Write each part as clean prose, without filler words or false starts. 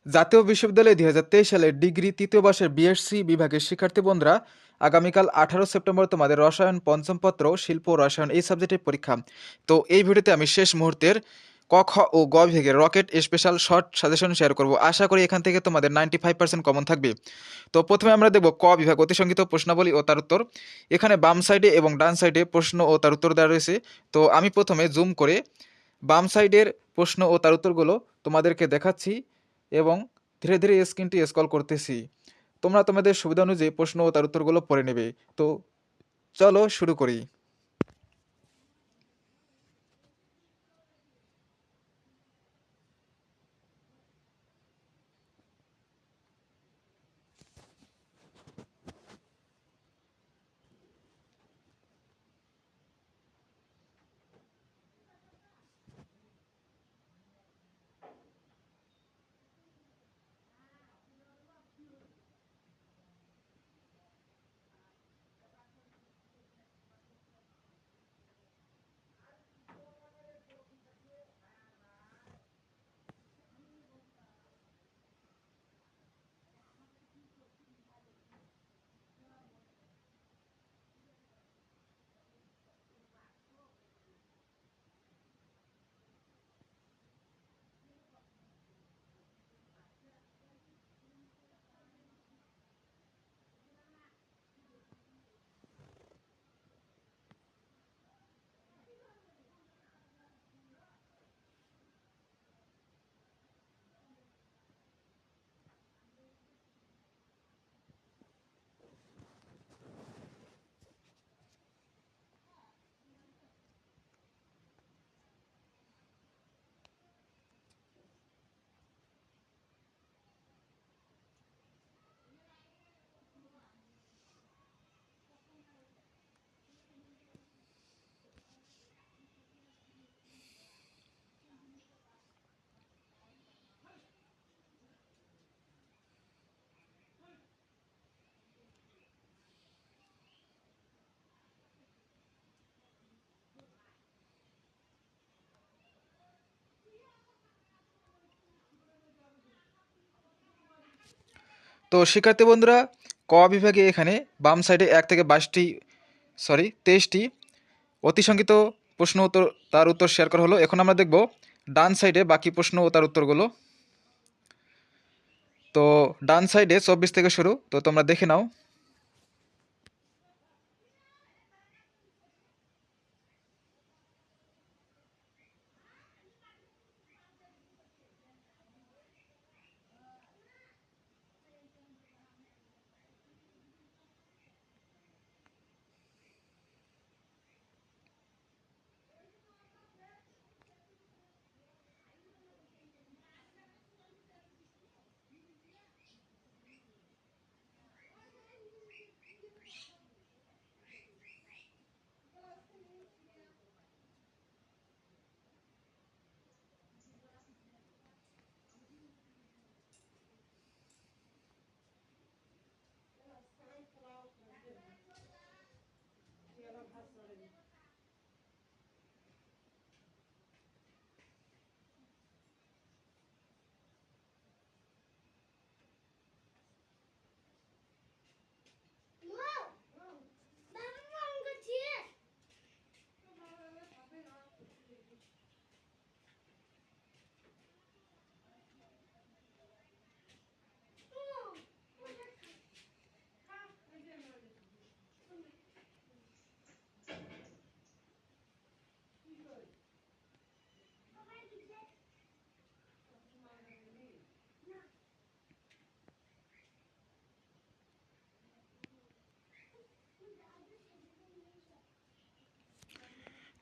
জাতীয় বিশ্ববিদ্যালয়ে 2023 সালে ডিগ্রি তৃতীয় বর্ষের বিএসসি বিভাগের শিক্ষার্থী বন্ধুরা, আগামীকাল 18 সেপ্টেম্বর তোমাদের রসায়ন পঞ্চম পত্র শিল্প ও রসায়ন এই সাবজেক্টের পরীক্ষা। তো এই ভিডিওতে আমি শেষ মুহূর্তের ক, খ ও গ বিভাগের rocket special short suggestion share করব। আশা করি এখান থেকে তোমাদের 95% কমন থাকবে। তো প্রথমে আমরা দেখব ক বিভাগ, অতি সংক্ষিপ্ত প্রশ্নাবলী ও তার উত্তর। এখানে বাম সাইডে এবং ডান সাইডে প্রশ্ন ও তার উত্তর দেওয়া রয়েছে। তো আমি প্রথমে জুম করে বাম সাইডের প্রশ্ন ও তার উত্তরগুলো তোমাদেরকে দেখাচ্ছি এবং ধীরে ধীরে স্ক্রিনটি স্ক্রল করতেছি। তোমরা তোমাদের সুবিধা অনুযায়ী প্রশ্ন ও তার উত্তরগুলো পড়ে নেবে। তো চলো শুরু করি। তো শিক্ষার্থী বন্ধুরা, ক বিভাগে এখানে বাম সাইডে 1 থেকে 22টি 23টি অতি সংক্ষিপ্ত প্রশ্ন উত্তর তার উত্তর শেয়ার করা হলো। এখন আমরা দেখব ডান সাইডে বাকি প্রশ্ন ও তার উত্তরগুলো। তো ডান সাইডে 24 থেকে শুরু, তো তোমরা দেখে নাও।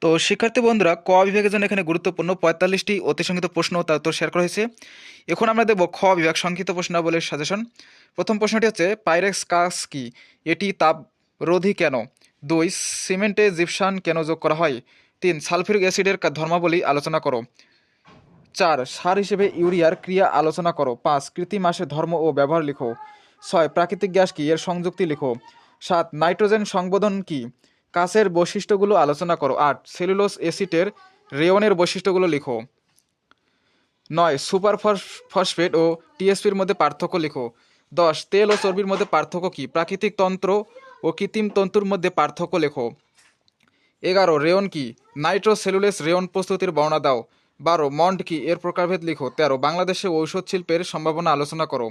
তো শিক্ষার্থী বন্ধুরা, ক বিভাগের জন্য এখানে গুরুত্বপূর্ণ 45টি অতি সংক্ষিপ্ত প্রশ্ন ও তার উত্তর শেয়ার করা হয়েছে। এখন আমরা দেখব খ বিভাগ সংক্ষিপ্ত প্রশ্নাবলীর সাজেশন। প্রথম প্রশ্নটি হচ্ছে পাইরেক্স কাজ কি, এটি তাপরোধী কেন? 2, সিমেন্টে জিপসাম কেন যোগ করা হয়? 3, সালফিউরিক অ্যাসিডের ধর্মাবলী আলোচনা করো। 4, সার হিসেবে ইউরিয়ার ক্রিয়া আলোচনা করো। 5, কৃত্রিমাসের ধর্ম ও ব্যবহার লিখো। 6, প্রাকৃতিক গ্যাস কি, এর সংযুক্তি লিখো। 7, নাইট্রোজেন সংবোধন কি, কাচের বৈশিষ্ট্যগুলো আলোচনা করো। 8, সেলুলোজ অ্যাসিডের রেয়নের বৈশিষ্ট্যগুলো লিখো। 9 সুপার ফসফেট ও টিএসপির মধ্যে পার্থক্য লেখো। 10 তেল ও চর্বির মধ্যে পার্থক্য কি? প্রাকৃতিক তন্ত্র ও কৃত্রিম তন্তুর মধ্যে পার্থক্য লেখো। 11 রেয়ন কি? নাইট্রোসেলুলোজ রেয়ন প্রস্তুতির বর্ণনা দাও। 12 মন্ড কি? এর প্রকারভেদ লিখো। 13 বাংলাদেশে ঔষধ শিল্পের সম্ভাবনা আলোচনা করো।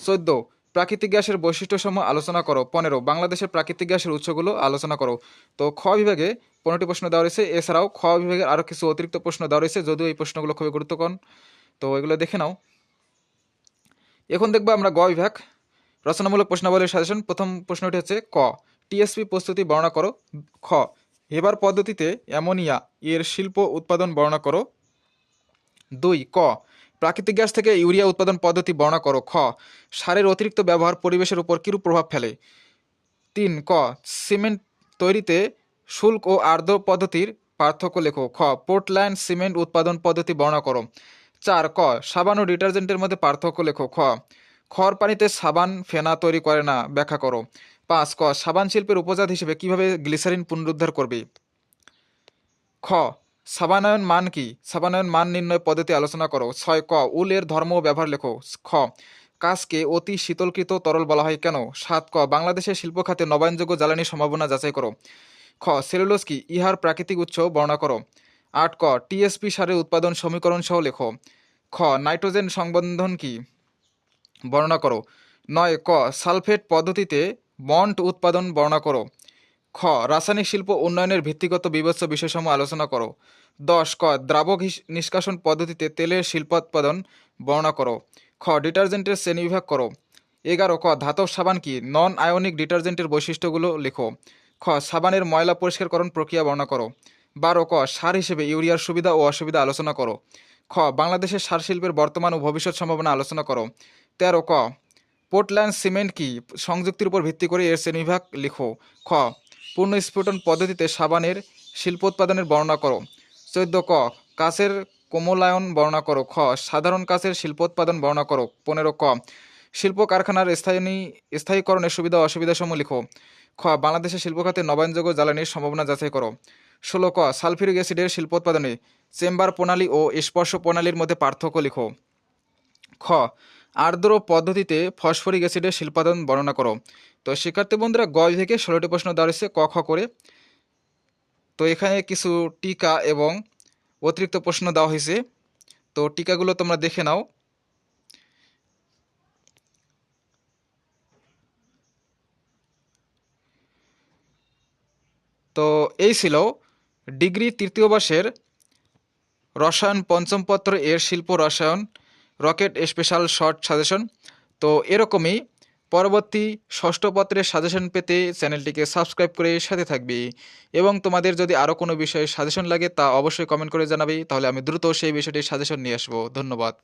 14 প্রাকৃতিক গ্যাসের বৈশিষ্ট্যসমূহ আলোচনা করো। 15 বাংলাদেশের প্রাকৃতিক গ্যাসের উৎসগুলো আলোচনা করো। তো খ বিভাগে 15টি প্রশ্ন দেওয়া রয়েছে। এছাড়াও খ বিভাগের আরও কিছু অতিরিক্ত প্রশ্ন দেওয়া রয়েছে, যদিও এই প্রশ্নগুলো খুবই গুরুত্বপূর্ণ। তো এগুলো দেখে নাও। এখন দেখবো আমরা গ বিভাগ, রচনামূলক প্রশ্নাবলীর সাজেশন। প্রথম প্রশ্নটি হচ্ছে ক টিএসপি প্রস্তুতি বর্ণনা করো। খ হেবার পদ্ধতিতে অ্যামোনিয়া এর শিল্প উৎপাদন বর্ণনা করো। 2 ক প্রাকৃতিক গ্যাস থেকে ইউরিয়া উৎপাদন পদ্ধতি বর্ণনা করো। খ সারের অতিরিক্ত ব্যবহার পরিবেশের উপর কিরূপ প্রভাব ফেলে। 3 ক সিমেন্ট তৈরিতে শুল্ক ও আর্দ্র পদ্ধতির পার্থক্য লেখো। খ পোর্টল্যান্ড সিমেন্ট উৎপাদন পদ্ধতি বর্ণনা করো। 4 ক সাবান ও ডিটারজেন্টের মধ্যে পার্থক্য লেখো। খ খড় পানিতে সাবান ফেনা তৈরি করে না, ব্যাখ্যা করো। 5 ক সাবান শিল্পের উপজাত হিসেবে কিভাবে গ্লিসারিন পুনরুদ্ধার করবে। খ সাবানায়ন মান কি? সাবানায়ন মান নির্ণয় পদ্ধতি আলোচনা করো। 6 ক উলের ধর্ম ও ব্যবহার লেখো। খ কাজকে অতি শীতলকৃত তরল বলা হয় কেন? 7 ক বাংলাদেশের শিল্প খাতে নবায়নযোগ্য জ্বালানির সম্ভাবনা যাচাই করো। খ সেলুলোজ কি? ইহার প্রাকৃতিক উৎস বর্ণনা করো। 8 ক টিএসপি সারের উৎপাদন সমীকরণ সহ লেখো। খ নাইট্রোজেন সংবন্ধন কি? বর্ণনা করো। 9 ক সালফেট পদ্ধতিতে বন্ড উৎপাদন বর্ণনা করো। খ রাসায়নিক শিল্প উন্নয়নের ভিত্তিগত বিবেচ্য বিষয়সমূহ আলোচনা করো। 10 ক দ্রাবক নিষ্কাশন পদ্ধতিতে তেলের শিল্পোৎপাদন বর্ণনা করো। খ ডিটারজেন্টের শ্রেণীবিভাগ করো। 11 ক ধাতব সাবান কি? নন আয়নিক ডিটারজেন্টের বৈশিষ্ট্যগুলো লেখো। খ সাবানের ময়লা পরিষ্কারকরণ প্রক্রিয়া বর্ণনা করো। 12 ক সার হিসেবে ইউরিয়ার সুবিধা ও অসুবিধা আলোচনা করো। খ বাংলাদেশের সার শিল্পের বর্তমান ও ভবিষ্যৎ সম্ভাবনা আলোচনা করো। 13 ক পোর্টল্যান্ড সিমেন্ট কি? সংযুক্তির উপর ভিত্তি করে এর শ্রেণীবিভাগ লিখো। খ পুনঃস্ফুটন পদ্ধতিতে সাবানের শিল্পোৎপাদনের বর্ণনা করো। 14 ক কাচের কোমলায়ন বর্ণনা করো। খ সাধারণ কাচের শিল্পোৎপাদন বর্ণনা করো। 15 ক শিল্প কারখানার স্থায়ীকরণের সুবিধা ও অসুবিধাসমূহ লিখো। খ বাংলাদেশের শিল্প খাতে নবায়নযোগ্য জ্বালানির সম্ভাবনা যাচাই করো। 16 ক সালফিউরিক অ্যাসিডের শিল্পোৎপাদনে চেম্বার প্রণালী ও স্পর্শ প্রণালীর মধ্যে পার্থক্য লিখো। খ আর্দ্র পদ্ধতিতে ফসফরিক অ্যাসিডের শিল্পোৎপাদন বর্ণনা করো। তো শিক্ষার্থী বন্ধুরা গ থেকে 16টি প্রশ্ন দেওয়া রয়েছে ক খ করে। তো এখানে কিছু টিকা এবং অতিরিক্ত প্রশ্ন দেওয়া হয়েছে, তো টিকাগুলো তোমরা দেখে নাও। তো এই ছিল ডিগ্রি তৃতীয় বর্ষের রসায়ন পঞ্চম পত্র এর শিল্প রসায়ন রকেট স্পেশাল শর্ট সাজেশন। তো এরকমই পরবর্তী ষষ্ঠ পত্রের সাজেশন পেতে চ্যানেলটিকে সাবস্ক্রাইব করে সাথে থাকবে, এবং তোমাদের যদি আরও কোনো বিষয়ে সাজেশন লাগে তা অবশ্যই কমেন্ট করে জানাবে, তাহলে আমি দ্রুত সেই বিষয়টির সাজেশন নিয়ে আসবো। ধন্যবাদ।